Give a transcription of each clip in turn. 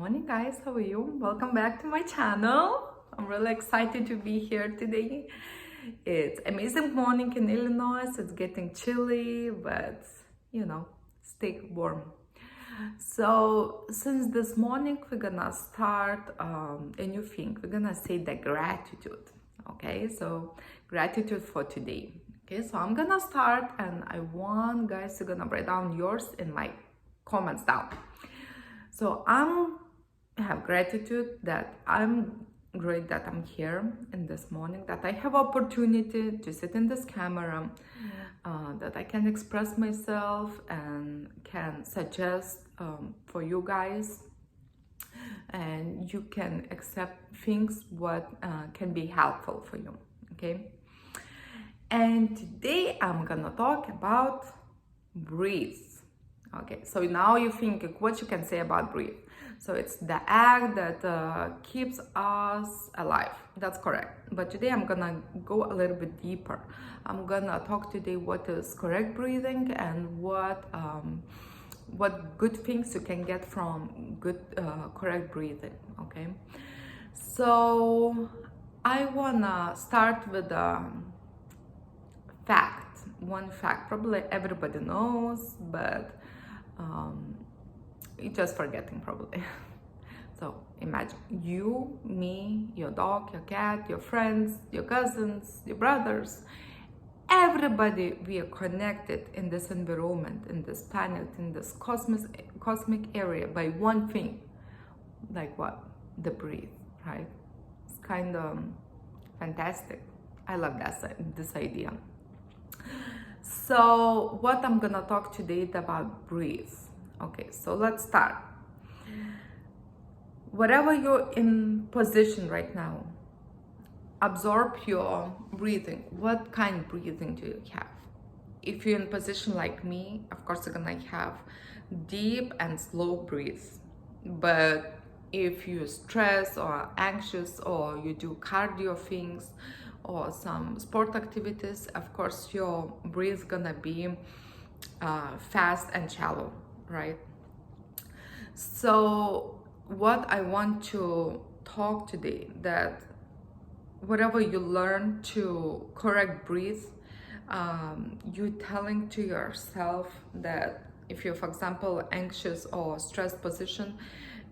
Morning guys, how are you? Welcome back to my channel. I'm really excited to be here today. It's amazing morning in Illinois. It's getting chilly, but stay warm. So since this morning we're gonna start a new thing. We're gonna say the gratitude. Okay, so gratitude for today. Okay, so I'm gonna start and I want guys to gonna write down yours in my comments down. So I have gratitude that I'm great that I'm here in this morning, that I have opportunity to sit in this camera, that I can express myself and can suggest for you guys, and you can accept things what can be helpful for you. Okay, and today I'm gonna talk about breathe. Okay, so now you think what you can say about breathe. So it's the act that keeps us alive. That's correct. But today I'm gonna go a little bit deeper. I'm gonna talk today what is correct breathing and what good things you can get from good correct breathing. Okay, so I wanna start with one fact probably everybody knows, but you're just forgetting probably. So imagine you, me, your dog, your cat, your friends, your cousins, your brothers, everybody, we are connected in this environment, in this planet, in this cosmic area by one thing. Like what? The breath, right? It's kind of fantastic. I love this idea. So what I'm gonna talk today is about breathe. Okay, so let's start. Whatever you're in position right now, absorb your breathing. What kind of breathing do you have? If you're in position like me, of course you're gonna have deep and slow breath. But if you're stressed or anxious or you do cardio things or some sport activities, of course your breath gonna be fast and shallow, right? So what I want to talk today, that whatever you learn to correct breathe, you telling to yourself that if you're, for example, anxious or stressed position,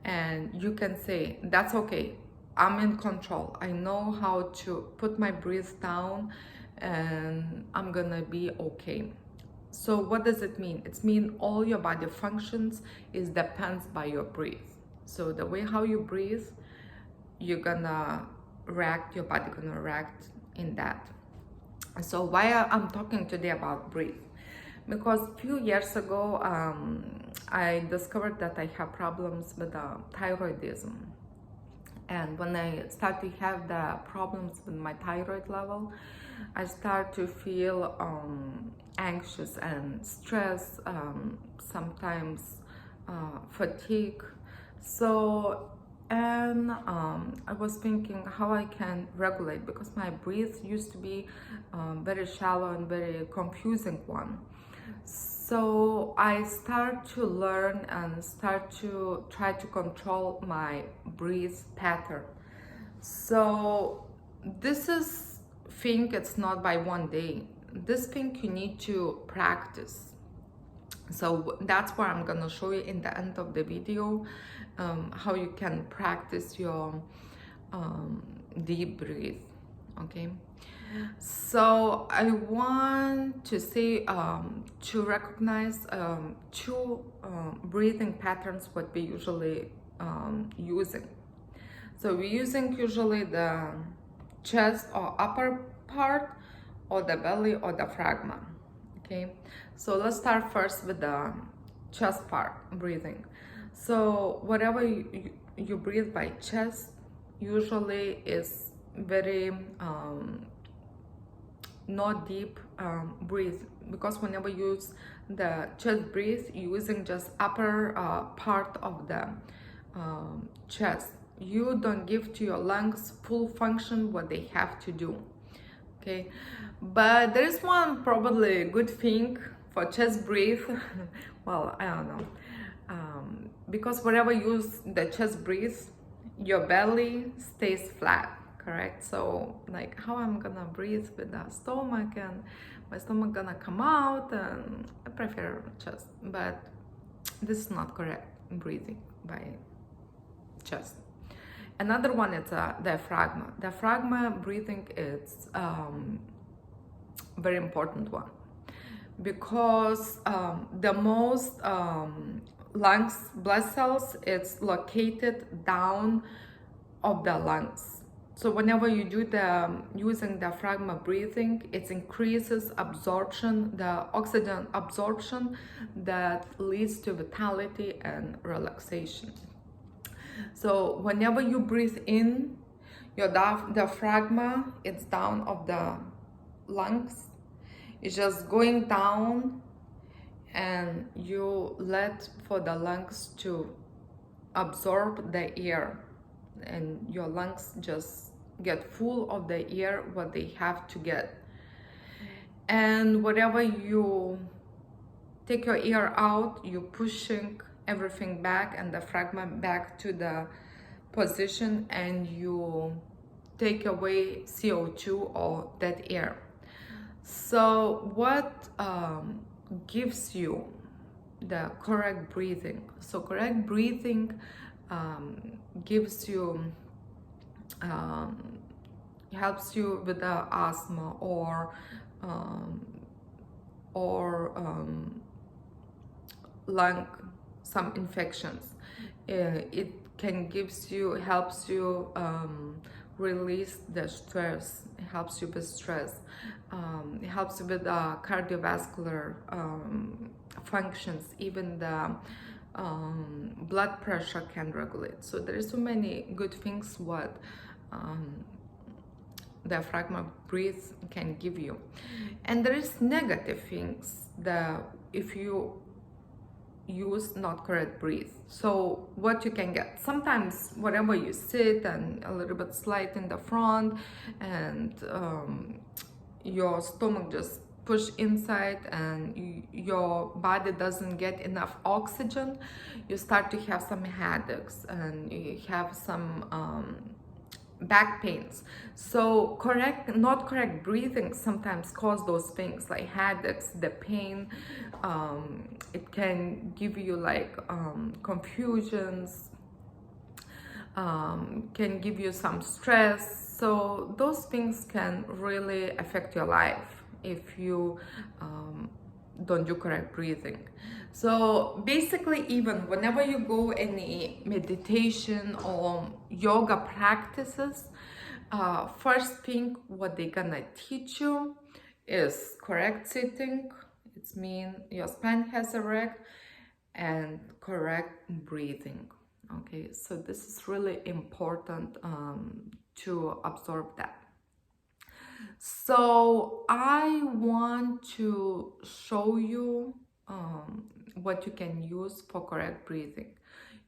and you can say, that's okay, I'm in control. I know how to put my breath down and I'm gonna be okay. So what does it mean? It means all your body functions is depends by your breath. So the way how you breathe, you're gonna react, your body gonna react in that. So why I'm talking today about breathe? Because a few years ago, I discovered that I have problems with thyroidism. And when I start to have the problems with my thyroid level, I start to feel anxious and stress, sometimes fatigue. So, and I was thinking how I can regulate, because my breath used to be very shallow and very confusing one. So I start to learn and start to try to control my breath pattern. So this is thing, it's not by one day. This thing you need to practice. So that's what I'm gonna show you in the end of the video, how you can practice your deep breath. Okay, so I want to say to recognize two breathing patterns what we usually using. So we're using usually the chest or upper part, or the belly, or the diaphragm. Okay, so let's start first with the chest part breathing. So whatever you breathe by chest, usually is very not deep breathe, because whenever you use the chest breathe, you're using just upper part of the chest. You don't give to your lungs full function what they have to do. Okay, but there is one probably good thing for chest breathe. Well, I don't know. because whenever you use the chest breathe, your belly stays flat, correct? So like how I'm gonna breathe with the stomach and my stomach gonna come out, and I prefer chest, but this is not correct breathing by chest. Another one is diaphragma. Diaphragma breathing is very important one, because the most lungs blood cells is located down of the lungs. So whenever you do the using diaphragma breathing, it increases absorption, the oxygen absorption, that leads to vitality and relaxation. So whenever you breathe in, your diaphragma, it's down of the lungs, it's just going down, and you let for the lungs to absorb the air, and your lungs just get full of the air what they have to get. And whatever you take your air out, you're pushing everything back and the fragment back to the position, and you take away CO2 or dead air. So what gives you the correct breathing? So correct breathing gives you helps you with the asthma or lung some infections. It can helps you release the stress. It helps you with stress. It helps you with cardiovascular functions. Even the blood pressure can regulate. So there is so many good things what diaphragm breathe can give you. And there is negative things that if you use not correct breathe. So what you can get, sometimes whenever you sit and a little bit slight in the front, and your stomach just push inside, and your body doesn't get enough oxygen, you start to have some headaches, and you have some back pains. So not correct breathing sometimes cause those things like headaches, the pain. It can give you like confusions, can give you some stress. So those things can really affect your life if you don't do correct breathing. So basically, even whenever you go any meditation or yoga practices, first thing what they're gonna teach you is correct sitting. It means your spine has erect, and correct breathing. Okay, so this is really important to absorb that. So I want to show you what you can use for correct breathing.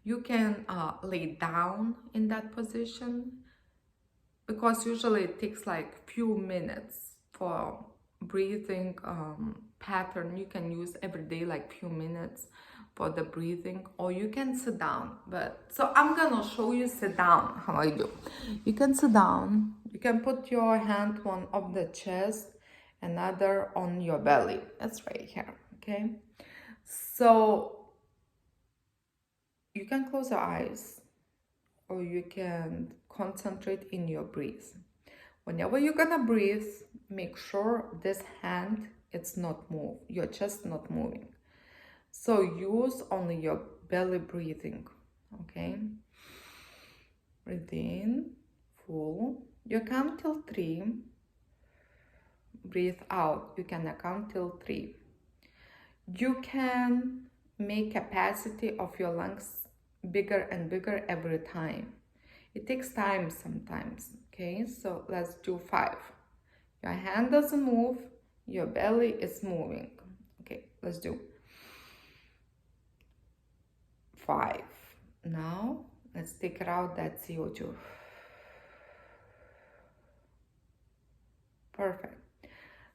You can lay down in that position, because usually it takes like few minutes for breathing pattern. You can use every day like few minutes for the breathing, or you can sit down. But so I'm gonna show you sit down how I do. You can sit down, you can put your hand one on the chest, another on your belly. That's right here. Okay, so you can close your eyes, or you can concentrate in your breath. Whenever you're gonna breathe, make sure this hand it's not move, your chest not moving. So use only your belly breathing. Okay, breathe in full. You count till 3. Breathe out. You can count till 3. You can make capacity of your lungs bigger and bigger every time. It takes time sometimes. Okay, so let's do 5. Your hand doesn't move, your belly is moving. Okay, let's do 5. Now let's take out that CO2. Perfect.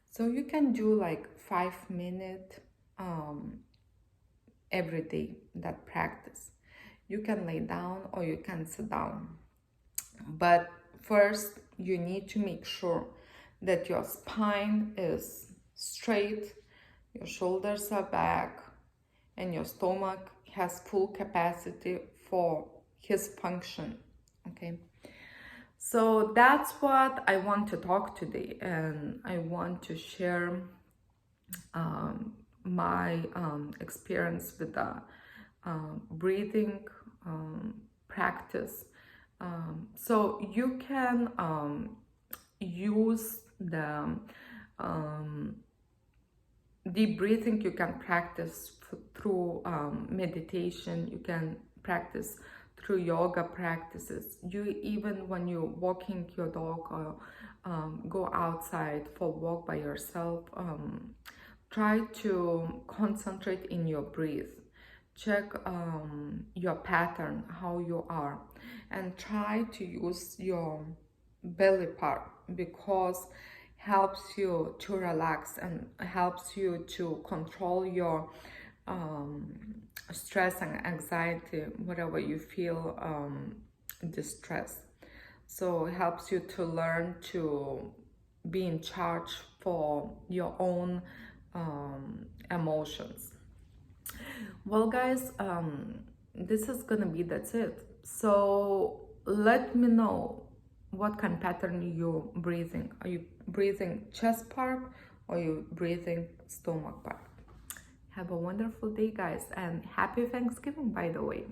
So you can do like 5 minutes every day that practice. You can lay down or you can sit down. But first, you need to make sure that your spine is straight, your shoulders are back, and your stomach has full capacity for his function. Okay, so that's what I want to talk today, and I want to share my experience with the breathing practice. So you can use the deep breathing. You can practice through meditation. You can practice through yoga practices. You even when you're walking your dog or go outside for a walk by yourself, try to concentrate in your breath. Check your pattern, how you are, and try to use your belly part, because helps you to relax and helps you to control your stress and anxiety, whatever you feel distress. So it helps you to learn to be in charge for your own emotions. Well, guys, this is gonna be that's it. So let me know what kind of pattern you breathing. Are you breathing chest part or you breathing stomach part? Have a wonderful day, guys, and happy Thanksgiving, by the way.